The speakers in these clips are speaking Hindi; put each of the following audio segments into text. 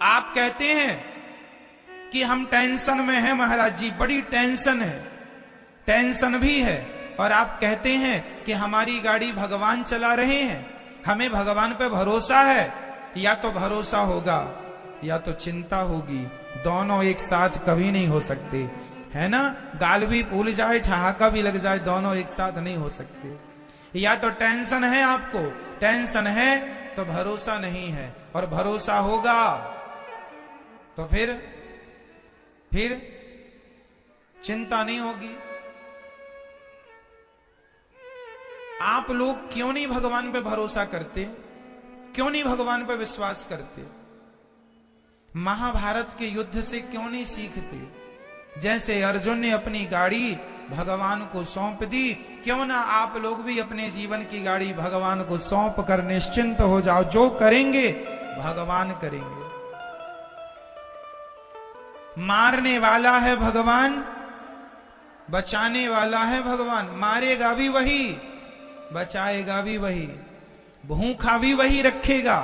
आप कहते हैं कि हम टेंशन में हैं महाराज जी, बड़ी टेंशन है, टेंशन भी है। और आप कहते हैं कि हमारी गाड़ी भगवान चला रहे हैं, हमें भगवान पे भरोसा है। या तो भरोसा होगा या तो चिंता होगी, दोनों एक साथ कभी नहीं हो सकते, है ना। गाल भी फूल जाए, ठहाका भी लग जाए, दोनों एक साथ नहीं हो सकते। या तो टेंशन है, आपको टेंशन है तो भरोसा नहीं है, और भरोसा होगा तो फिर चिंता नहीं होगी। आप लोग क्यों नहीं भगवान पे भरोसा करते, क्यों नहीं भगवान पे विश्वास करते? महाभारत के युद्ध से क्यों नहीं सीखते? जैसे अर्जुन ने अपनी गाड़ी भगवान को सौंप दी, क्यों ना आप लोग भी अपने जीवन की गाड़ी भगवान को सौंप कर निश्चिंत हो जाओ। जो करेंगे भगवान करेंगे। मारने वाला है भगवान, बचाने वाला है भगवान। मारेगा भी वही, बचाएगा भी वही, भूखा भी वही रखेगा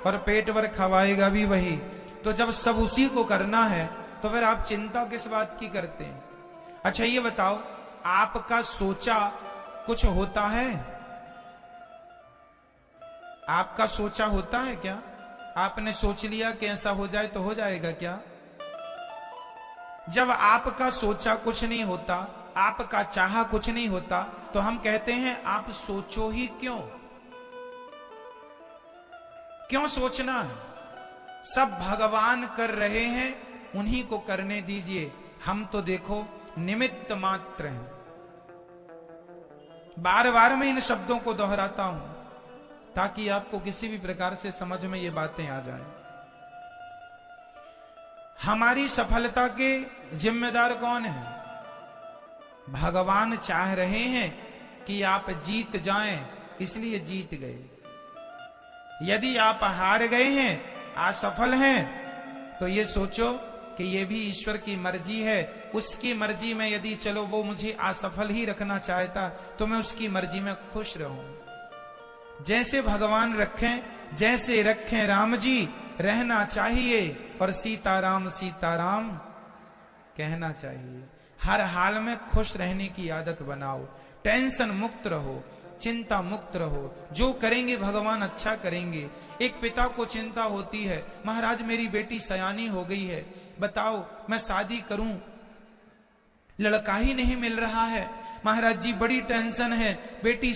और पेट भर खवाएगा भी वही। तो जब सब उसी को करना है तो फिर आप चिंता किस बात की करते हैं? अच्छा ये बताओ, आपका सोचा कुछ होता है? आपका सोचा होता है क्या? आपने सोच लिया कि ऐसा हो जाए तो हो जाएगा क्या? जब आपका सोचा कुछ नहीं होता, आपका चाहा कुछ नहीं होता, तो हम कहते हैं आप सोचो ही क्यों? क्यों सोचना है? सब भगवान कर रहे हैं, उन्हीं को करने दीजिए। हम तो देखो निमित्त मात्र हैं। बार बार मैं इन शब्दों को दोहराता हूं ताकि आपको किसी भी प्रकार से समझ में ये बातें आ जाएं। हमारी सफलता के जिम्मेदार कौन है? भगवान चाह रहे हैं कि आप जीत जाएं, इसलिए जीत गए। यदि आप हार गए हैं, असफल हैं, तो ये सोचो कि ये भी ईश्वर की मर्जी है। उसकी मर्जी में यदि चलो वो मुझे असफल ही रखना चाहता तो मैं उसकी मर्जी में खुश रहूं। जैसे भगवान रखें, जैसे रखें राम जी, रहना चाहिए। और सीताराम सीताराम कहना चाहिए। हर हाल में खुश रहने की आदत बनाओ, टेंशन मुक्त रहो, चिंता मुक्त रहो। जो करेंगे भगवान अच्छा करेंगे। एक पिता को चिंता होती है, महाराज मेरी बेटी सयानी हो गई है, बताओ मैं शादी करूं, लड़का ही नहीं मिल रहा है, महाराज जी बड़ी टेंशन है, बेटी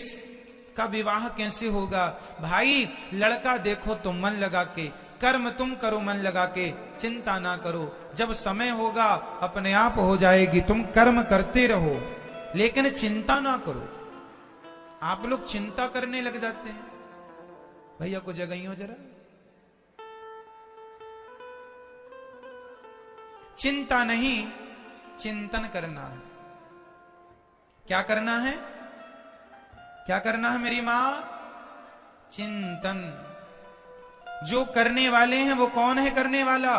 का विवाह कैसे होगा? भाई लड़का देखो तुम मन लगा के, कर्म तुम करो मन लगा के, चिंता ना करो। जब समय होगा अपने आप हो जाएगी। तुम कर्म करते रहो लेकिन चिंता ना करो। आप लोग चिंता करने लग जाते हैं। भैया को जगाइयो जरा। चिंता नहीं, चिंतन करना है। क्या करना है? क्या करना है मेरी मां? चिंतन। जो करने वाले हैं वो कौन है करने वाला?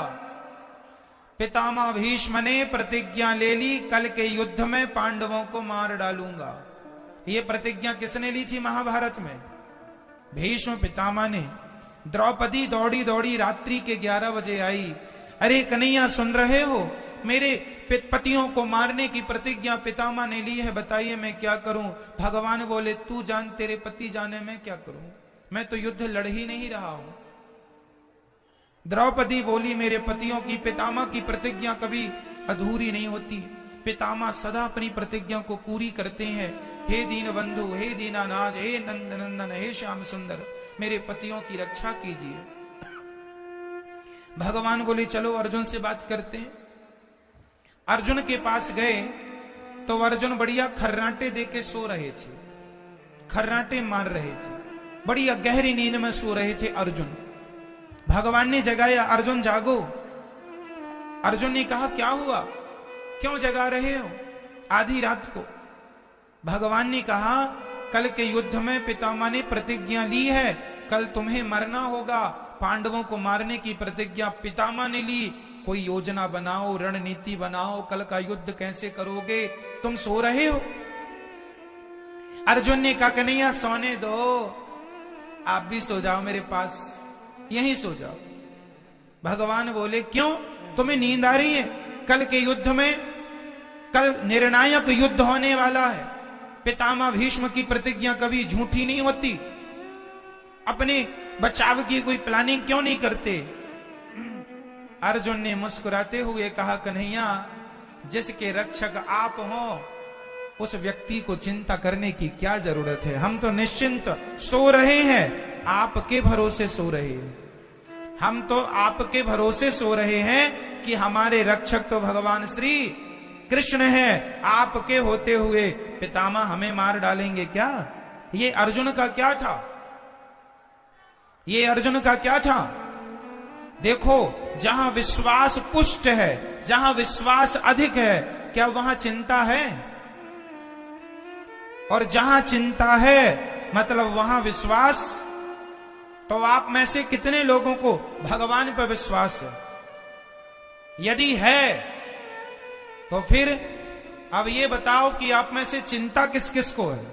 पितामह भीष्म ने प्रतिज्ञा ले ली, कल के युद्ध में पांडवों को मार डालूंगा। ये प्रतिज्ञा किसने ली थी महाभारत में? भीष्म पितामह ने। द्रौपदी दौड़ी दौड़ी रात्रि के 11 बजे आई। अरे कन्हैया सुन रहे हो, मेरे पतियों को मारने की प्रतिज्ञा पितामह ने ली है, बताइए मैं क्या करूं? भगवान बोले तू जान, तेरे पति जाने मैं क्या करूं? मैं तो युद्ध लड़ ही नहीं रहा हूं। द्रौपदी बोली मेरे पतियों की, पितामह की प्रतिज्ञा कभी अधूरी नहीं होती। पितामह सदा अपनी प्रतिज्ञा को पूरी करते हैं। हे दीन बंधु, हे दीनानाथ, हे नंद नंदन, हे श्याम सुंदर, मेरे पतियों की रक्षा कीजिए। भगवान बोले चलो अर्जुन से बात करते हैं। अर्जुन के पास गए तो अर्जुन बढ़िया खर्राटे दे के सो रहे थे, खर्राटे मार रहे थे, बढ़िया गहरी नींद में सो रहे थे अर्जुन। भगवान ने जगाया, अर्जुन जागो। अर्जुन ने कहा क्या हुआ, क्यों जगा रहे हो आधी रात को? भगवान ने कहा कल के युद्ध में पितामह ने प्रतिज्ञा ली है, कल तुम्हें मरना होगा। पांडवों को मारने की प्रतिज्ञा पितामह ने ली। कोई योजना बनाओ, रणनीति बनाओ, कल का युद्ध कैसे करोगे? तुम सो रहे हो। अर्जुन ने कहा कन्हैया सोने दो, आप भी सो जाओ मेरे पास, यहीं सो जाओ। भगवान बोले क्यों, तुम्हें नींद आ रही है? कल के युद्ध में, कल निर्णायक युद्ध होने वाला है। पितामह भीष्म की प्रतिज्ञा कभी झूठी नहीं होती। अपने बचाव की कोई प्लानिंग क्यों नहीं करते? अर्जुन ने मुस्कुराते हुए कहा, कन्हैया, जिसके रक्षक आप हो उस व्यक्ति को चिंता करने की क्या जरूरत है? हम तो निश्चिंत सो रहे हैं, आपके भरोसे सो रहे हैं। हम तो आपके भरोसे सो रहे हैं कि हमारे रक्षक तो भगवान श्री कृष्ण हैं। आपके होते हुए पितामह हमें मार डालेंगे क्या? ये अर्जुन का क्या था? ये अर्जुन का क्या था? देखो, जहां विश्वास पुष्ट है, जहां विश्वास अधिक है, क्या वहां चिंता है? और जहां चिंता है मतलब वहां विश्वास। तो आप में से कितने लोगों को भगवान पर विश्वास है? यदि है तो फिर अब ये बताओ कि आप में से चिंता किस किस को है?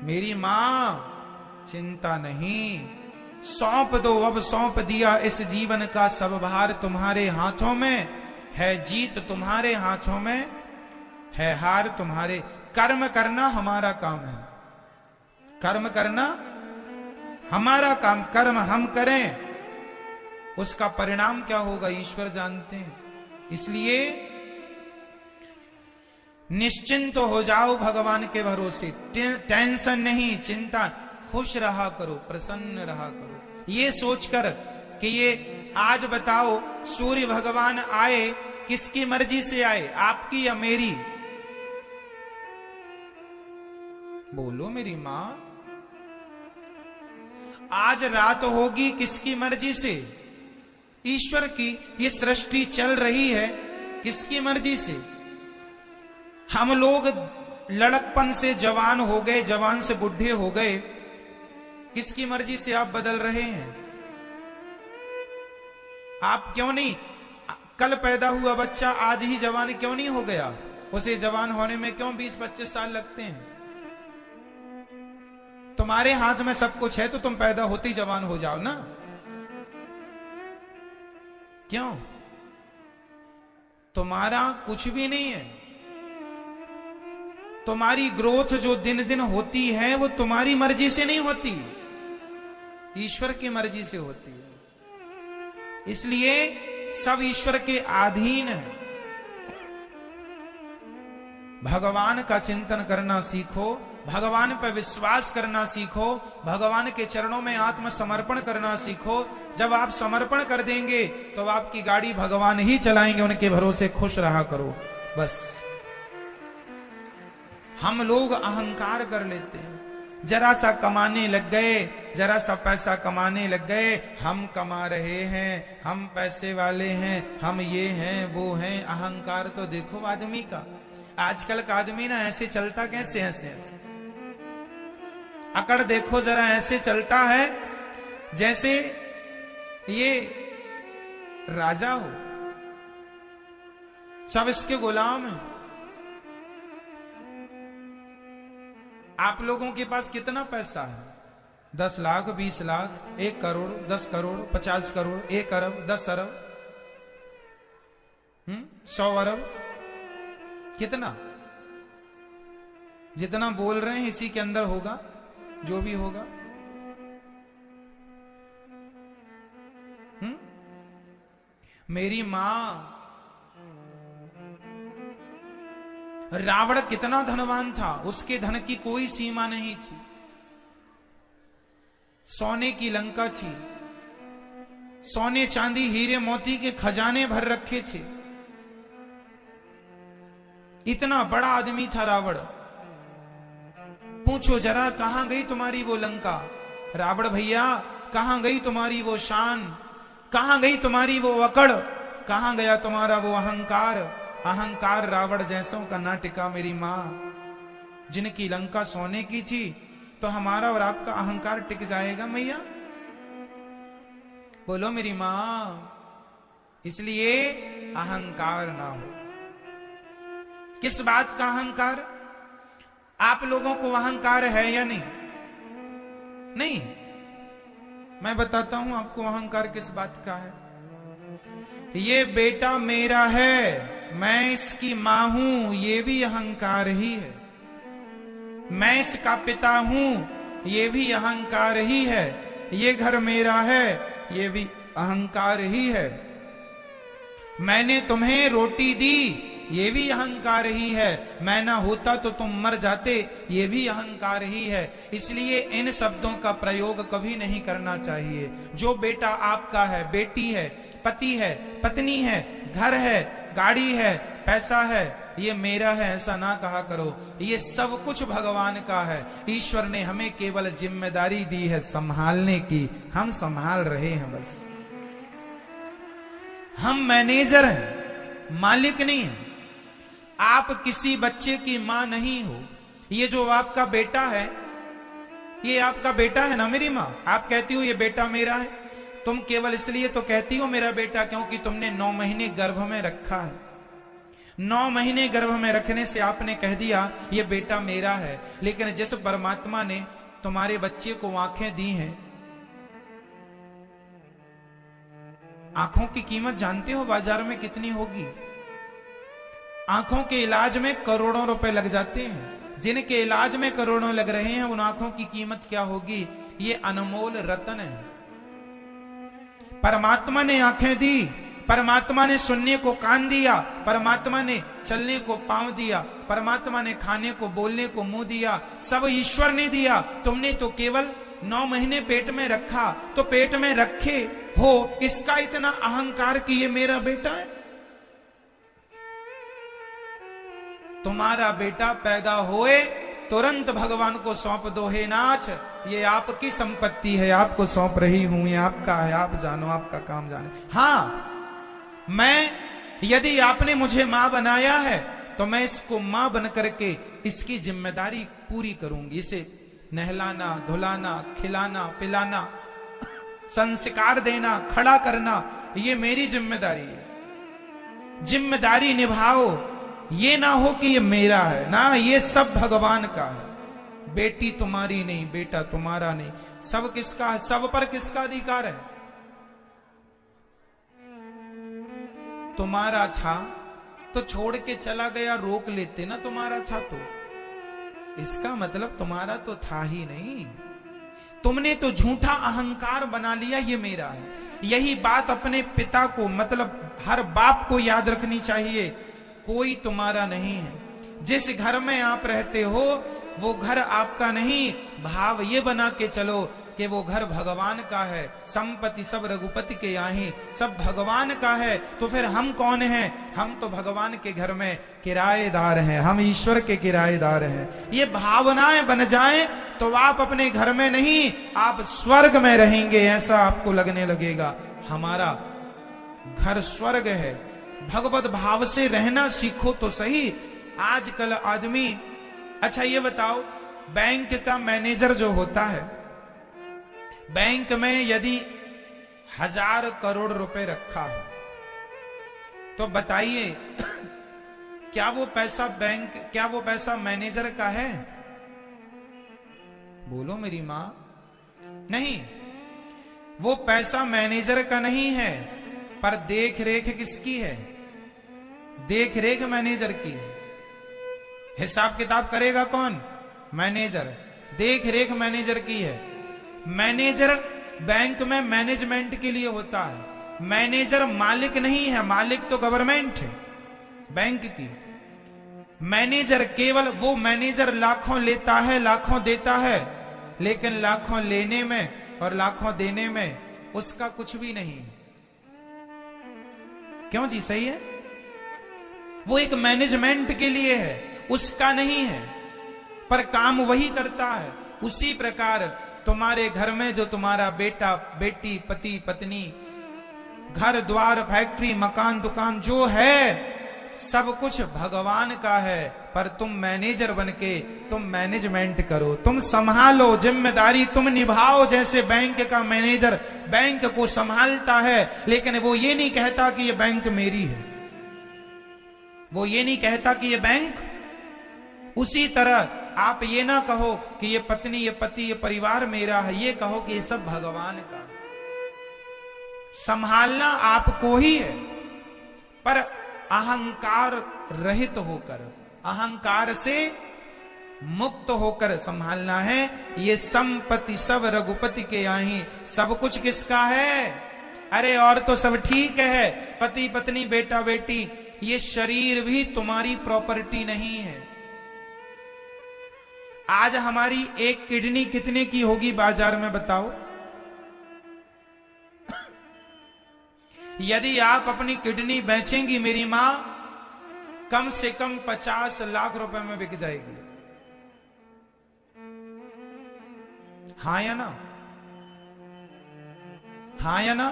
मेरी मां, चिंता नहीं, सौंप दो, अब सौंप दिया इस जीवन का सब भार तुम्हारे हाथों में है। जीत तुम्हारे हाथों में है, हार तुम्हारे। कर्म करना हमारा काम है, कर्म करना हमारा काम। कर्म हम करें, उसका परिणाम क्या होगा ईश्वर जानते हैं। इसलिए निश्चिंत हो जाओ भगवान के भरोसे। टेंशन नहीं, चिंता, खुश रहा करो, प्रसन्न रहा करो। ये सोचकर कि ये आज बताओ सूर्य भगवान आए, किसकी मर्जी से आए, आपकी या मेरी? बोलो मेरी मां। आज रात होगी किसकी मर्जी से? ईश्वर की। ये सृष्टि चल रही है किसकी मर्जी से? हम लोग लड़कपन से जवान हो गए, जवान से बुढ़े हो गए, किसकी मर्जी से आप बदल रहे हैं? आप क्यों नहीं, कल पैदा हुआ बच्चा आज ही जवान क्यों नहीं हो गया? उसे जवान होने में क्यों 20-25 साल लगते हैं? तुम्हारे हाथ में सब कुछ है तो तुम पैदा होते ही जवान हो जाओ ना। क्यों? तुम्हारा कुछ भी नहीं है। तुम्हारी ग्रोथ जो दिन दिन होती है वो तुम्हारी मर्जी से नहीं होती, ईश्वर की मर्जी से होती है। इसलिए सब ईश्वर के अधीन है। भगवान का चिंतन करना सीखो, भगवान पर विश्वास करना सीखो, भगवान के चरणों में आत्मसमर्पण करना सीखो। जब आप समर्पण कर देंगे तो आपकी गाड़ी भगवान ही चलाएंगे, उनके भरोसे खुश रहा करो बस। हम लोग अहंकार कर लेते हैं, जरा सा कमाने लग गए, जरा सा पैसा कमाने लग गए, हम कमा रहे हैं, हम पैसे वाले हैं, हम ये हैं वो हैं। अहंकार तो देखो आदमी का, आजकल का आदमी ना ऐसे चलता कैसे, ऐसे ऐसे अकड़ देखो जरा, ऐसे चलता है जैसे ये राजा हो, सब इसके गुलाम हैं। आप लोगों के पास कितना पैसा है? 10 लाख, 20 लाख, 1 करोड़, 10 करोड़, 50 करोड़, 1 अरब, 10 अरब, 100 अरब, कितना? जितना बोल रहे हैं इसी के अंदर होगा जो भी होगा। मेरी मां, रावण कितना धनवान था, उसके धन की कोई सीमा नहीं थी। सोने की लंका थी, सोने चांदी हीरे मोती के खजाने भर रखे थे। इतना बड़ा आदमी था रावण। पूछो जरा, कहां गई तुम्हारी वो लंका? रावण भैया, कहां गई तुम्हारी वो शान? कहां गई तुम्हारी वो अकड़? कहां गया तुम्हारा वो अहंकार? अहंकार रावण जैसों का ना टिका मेरी मां। जिनकी लंका सोने की थी तो हमारा और आपका अहंकार टिक जाएगा मैया? बोलो मेरी मां। इसलिए अहंकार ना हो। किस बात का अहंकार? आप लोगों को अहंकार है या नहीं? नहीं। मैं बताता हूं आपको अहंकार किस बात का है। ये बेटा मेरा है, मैं इसकी मां हूं, ये भी अहंकार ही है। मैं इसका पिता हूं, ये भी अहंकार ही है। ये घर मेरा है, ये भी अहंकार ही है। मैंने तुम्हें रोटी दी, ये भी अहंकार ही है। मैं ना होता तो तुम मर जाते, ये भी अहंकार ही है। इसलिए इन शब्दों का प्रयोग कभी नहीं करना चाहिए। जो बेटा आपका है, बेटी है, पति है, पत्नी है, घर है, गाड़ी है, पैसा है, ये मेरा है ऐसा ना कहा करो। ये सब कुछ भगवान का है। ईश्वर ने हमें केवल जिम्मेदारी दी है संभालने की, हम संभाल रहे हैं बस। हम मैनेजर हैं, मालिक नहीं है। आप किसी बच्चे की मां नहीं हो। ये जो आपका बेटा है, ये आपका बेटा है ना मेरी मां। आप कहती हो ये बेटा मेरा है, तुम केवल इसलिए तो कहती हो मेरा बेटा क्योंकि तुमने 9 महीने गर्भ में रखा है। 9 महीने गर्भ में रखने से आपने कह दिया ये बेटा मेरा है। लेकिन जिस परमात्मा ने तुम्हारे बच्चे को आंखें दी हैं, आंखों की कीमत जानते हो बाजार में कितनी होगी? आंखों के इलाज में करोड़ों रुपए लग जाते हैं। जिनके इलाज में करोड़ों लग रहे हैं, उन आंखों की कीमत क्या होगी? ये अनमोल रत्न है। परमात्मा ने आंखें दी, परमात्मा ने सुनने को कान दिया, परमात्मा ने चलने को पांव दिया, परमात्मा ने खाने को बोलने को मुंह दिया। सब ईश्वर ने दिया। तुमने तो केवल 9 महीने पेट में रखा, तो पेट में रखे हो इसका इतना अहंकार कि ये मेरा बेटा है। तुम्हारा बेटा पैदा होए तुरंत भगवान को सौंप दो, हे नाथ ये आपकी संपत्ति है, आपको सौंप रही हूं, ये आपका है, आप जानो, आपका काम जानो। हां, मैं यदि आपने मुझे मां बनाया है तो मैं इसको मां बन करके इसकी जिम्मेदारी पूरी करूंगी। इसे नहलाना, धुलाना, खिलाना, पिलाना, संस्कार देना, खड़ा करना, ये मेरी जिम्मेदारी है। जिम्मेदारी निभाओ। ये ना हो कि ये मेरा है, ना, ये सब भगवान का है। बेटी तुम्हारी नहीं, बेटा तुम्हारा नहीं, सब किसका है? सब पर किसका अधिकार है? तुम्हारा था तो छोड़ के चला गया, रोक लेते ना तुम्हारा था तो। इसका मतलब तुम्हारा तो था ही नहीं। तुमने तो झूठा अहंकार बना लिया ये मेरा है। यही बात अपने पिता को, मतलब हर बाप को याद रखनी चाहिए। कोई तुम्हारा नहीं है। जिस घर में आप रहते हो वो घर आपका नहीं। भाव ये बना के चलो कि वो घर भगवान का है। संपत्ति सब रघुपति के यहाँ, सब भगवान का है। तो फिर हम कौन हैं? हम तो भगवान के घर में किराएदार हैं, हम ईश्वर के किराएदार हैं। ये भावनाएं बन जाएं तो आप अपने घर में नहीं, आप स्वर्ग में रहेंगे, ऐसा आपको लगने लगेगा। हमारा घर स्वर्ग है। भगवत भाव से रहना सीखो तो सही। आजकल आदमी, अच्छा ये बताओ, बैंक का मैनेजर जो होता है, बैंक में यदि 1000 करोड़ रुपए रखा है तो बताइए क्या वो पैसा मैनेजर का है? बोलो मेरी मां। नहीं, वो पैसा मैनेजर का नहीं है, पर देख रेख किसकी है? देख रेख मैनेजर की है। हिसाब किताब करेगा कौन? मैनेजर। देख रेख मैनेजर की है। मैनेजर बैंक में मैनेजमेंट के लिए होता है। मैनेजर मालिक नहीं है, मालिक तो गवर्नमेंट है बैंक की। मैनेजर केवल वो मैनेजर लाखों लेता है, लाखों देता है, लेकिन लाखों लेने में और लाखों देने में उसका कुछ भी नहीं। क्यों जी? सही है। वो एक मैनेजमेंट के लिए है, उसका नहीं है, पर काम वही करता है। उसी प्रकार तुम्हारे घर में जो तुम्हारा बेटा, बेटी, पति, पत्नी, घर द्वार, फैक्ट्री, मकान, दुकान जो है, सब कुछ भगवान का है। पर तुम मैनेजर बनके तुम मैनेजमेंट करो, तुम संभालो, जिम्मेदारी तुम निभाओ। जैसे बैंक का मैनेजर बैंक को संभालता है, लेकिन वो ये नहीं कहता कि ये बैंक मेरी है, वो ये नहीं कहता कि ये बैंक। उसी तरह आप ये ना कहो कि ये पत्नी, ये पति, ये परिवार मेरा है, ये कहो कि ये सब भगवान का है। संभालना आपको ही है, पर अहंकार रहित होकर, अहंकार से मुक्त होकर संभालना है। ये संपत्ति सब रघुपति के आही, सब कुछ किसका है? अरे और तो सब ठीक है, पति पत्नी बेटा बेटी, ये शरीर भी तुम्हारी प्रॉपर्टी नहीं है। आज हमारी एक किडनी कितने की होगी बाजार में बताओ? यदि आप अपनी किडनी बेचेंगी मेरी मां, कम से कम 50 लाख रुपए में बिक जाएगी। हाँ या ना? हाँ या ना?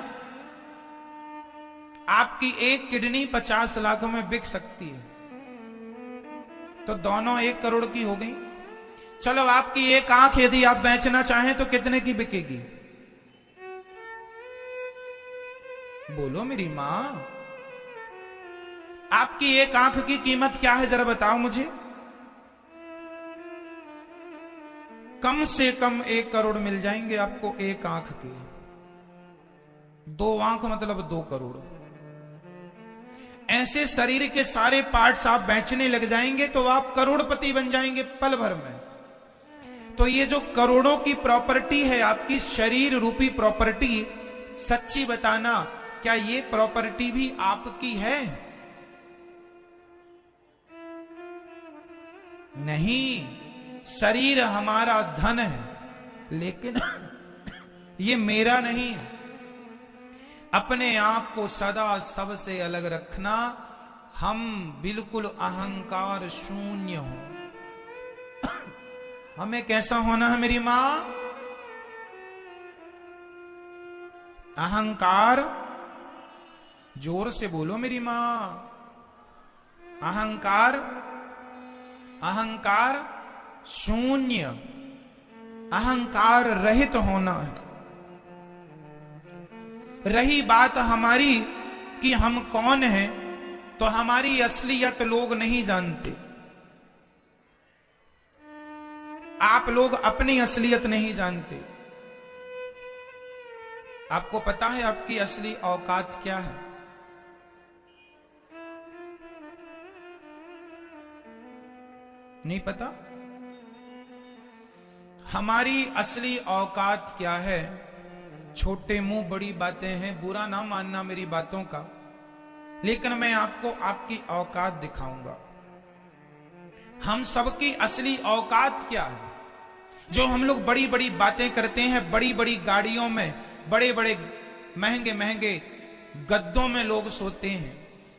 आपकी एक किडनी 50 लाख में बिक सकती है, तो दोनों 1 करोड़ की हो गई। चलो आपकी एक आंख यदि आप बेचना चाहें तो कितने की बिकेगी? बोलो मेरी मां, आपकी एक आंख की कीमत क्या है जरा बताओ मुझे। कम से कम 1 करोड़ मिल जाएंगे आपको एक आंख के। 2 आंख मतलब 2 करोड़। ऐसे शरीर के सारे पार्ट्स आप बेचने लग जाएंगे तो आप करोड़पति बन जाएंगे पल भर में। तो ये जो करोड़ों की प्रॉपर्टी है आपकी, शरीर रूपी प्रॉपर्टी, सच्ची बताना क्या ये प्रॉपर्टी भी आपकी है? नहीं, शरीर हमारा धन है, लेकिन ये मेरा नहीं है। अपने आप को सदा सबसे अलग रखना, हम बिल्कुल अहंकार शून्य हो। हमें कैसा होना है मेरी मां? अहंकार, जोर से बोलो मेरी मां, अहंकार, अहंकार शून्य, अहंकार रहित होना है। रही बात हमारी कि हम कौन हैं, तो हमारी असलियत लोग नहीं जानते। आप लोग अपनी असलियत नहीं जानते। आपको पता है आपकी असली औकात क्या है? नहीं पता? हमारी असली औकात क्या है? छोटे मुंह बड़ी बातें हैं, बुरा ना मानना मेरी बातों का, लेकिन मैं आपको आपकी औकात दिखाऊंगा। हम सबकी असली औकात क्या है? जो हम लोग बड़ी बड़ी बातें करते हैं, बड़ी बड़ी गाड़ियों में, बड़े बड़े महंगे महंगे गद्दों में लोग सोते हैं,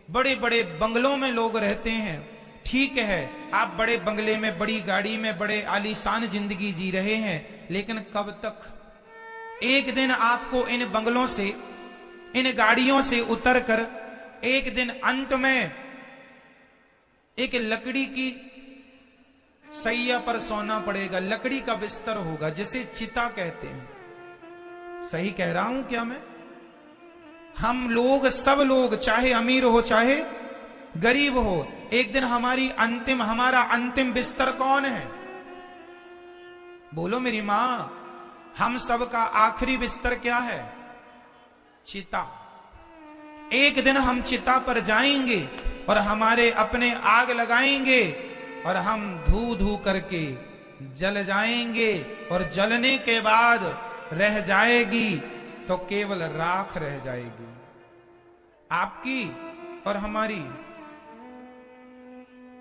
बड़े बड़े बंगलों में लोग रहते हैं। ठीक है, आप बड़े बंगले में, बड़ी गाड़ी में, बड़े आलीशान जिंदगी जी रहे हैं, लेकिन कब तक? एक दिन आपको इन बंगलों से, इन गाड़ियों से उतरकर एक दिन अंत में एक लकड़ी की सैया पर सोना पड़ेगा। लकड़ी का बिस्तर होगा जिसे चिता कहते हैं। सही कह रहा हूं क्या मैं? हम लोग, सब लोग, चाहे अमीर हो चाहे गरीब हो, एक दिन हमारा अंतिम बिस्तर कौन है? बोलो मेरी मां, हम सब का आखिरी बिस्तर क्या है? चिता। एक दिन हम चिता पर जाएंगे और हमारे अपने आग लगाएंगे और हम धू धू करके जल जाएंगे, और जलने के बाद रह जाएगी तो केवल राख रह जाएगी, आपकी और हमारी।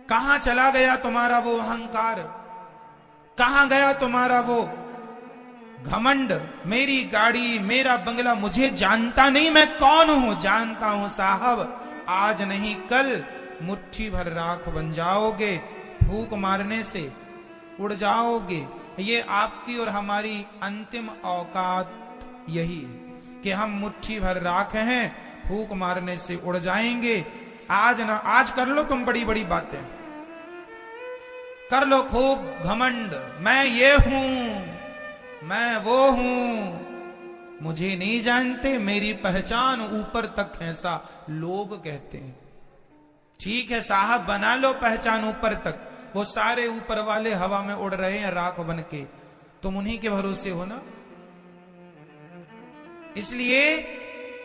कहां चला गया तुम्हारा वो अहंकार? कहां गया तुम्हारा वो घमंड? मेरी गाड़ी, मेरा बंगला, मुझे जानता नहीं मैं कौन हूं? जानता हूं साहब, आज नहीं कल मुट्ठी भर राख बन जाओगे, फूंक मारने से उड़ जाओगे। ये आपकी और हमारी अंतिम औकात यही है कि हम मुट्ठी भर राख हैं, फूंक मारने से उड़ जाएंगे। आज कर लो तुम बड़ी बड़ी बातें, कर लो खूब घमंड, मैं ये हूं, मैं वो हूं, मुझे नहीं जानते, मेरी पहचान ऊपर तक है, ऐसा लोग कहते हैं। ठीक है साहब, बना लो पहचान ऊपर तक, वो सारे ऊपर वाले हवा में उड़ रहे हैं राख बन के, तुम उन्हीं के भरोसे हो ना। इसलिए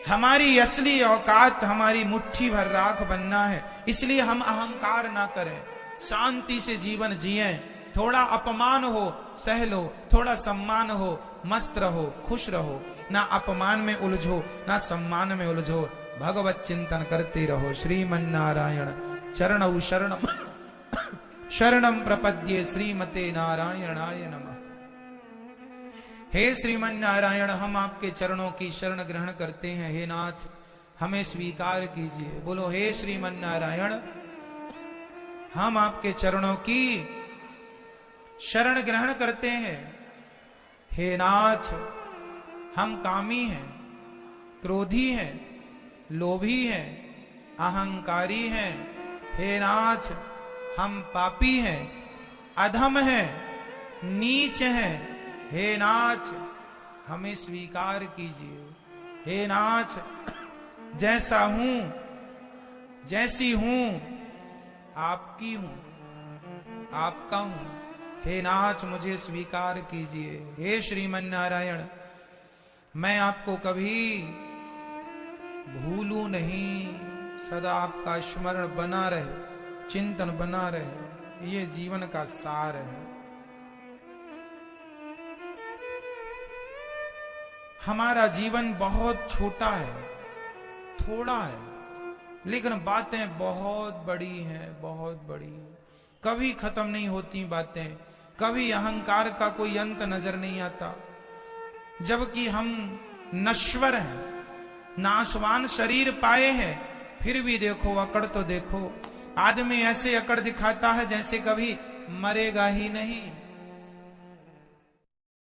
हमारी असली औकात हमारी मुट्ठी भर राख बनना है। इसलिए हम अहंकार ना करें, शांति से जीवन जिएं। थोड़ा अपमान हो सह लो, थोड़ा सम्मान हो मस्त रहो, खुश रहो, ना अपमान में उलझो ना सम्मान में उलझो, भगवत चिंतन करते रहो। श्रीमन नारायण चरणौ शरणम शरणम प्रपद्ये श्रीमते नारायणाय नमः। हे श्रीमन नारायण, हम आपके चरणों की शरण ग्रहण करते हैं। हे नाथ, हमें स्वीकार कीजिए। बोलो हे श्रीमन नारायण, हम आपके चरणों की शरण ग्रहण करते हैं। हे नाथ, हम कामी हैं, क्रोधी हैं, लोभी हैं, अहंकारी हैं। हे नाथ, हम पापी हैं, अधम हैं, नीच हैं। हे नाथ, हमें स्वीकार कीजिए। हे नाथ, जैसा हूं जैसी हूं आपकी हूं, आपका हूं। हे नाथ, मुझे स्वीकार कीजिए। हे श्रीमन नारायण, मैं आपको कभी भूलूं नहीं, सदा आपका स्मरण बना रहे, चिंतन बना रहे। ये जीवन का सार है। हमारा जीवन बहुत छोटा है, थोड़ा है, लेकिन बातें बहुत बड़ी हैं, बहुत बड़ी। कभी खत्म नहीं होती बातें, कभी अहंकार का कोई अंत नजर नहीं आता। जबकि हम नश्वर हैं, नाशवान शरीर पाए हैं, फिर भी देखो अकड़ तो देखो। आदमी ऐसे अकड़ दिखाता है जैसे कभी मरेगा ही नहीं।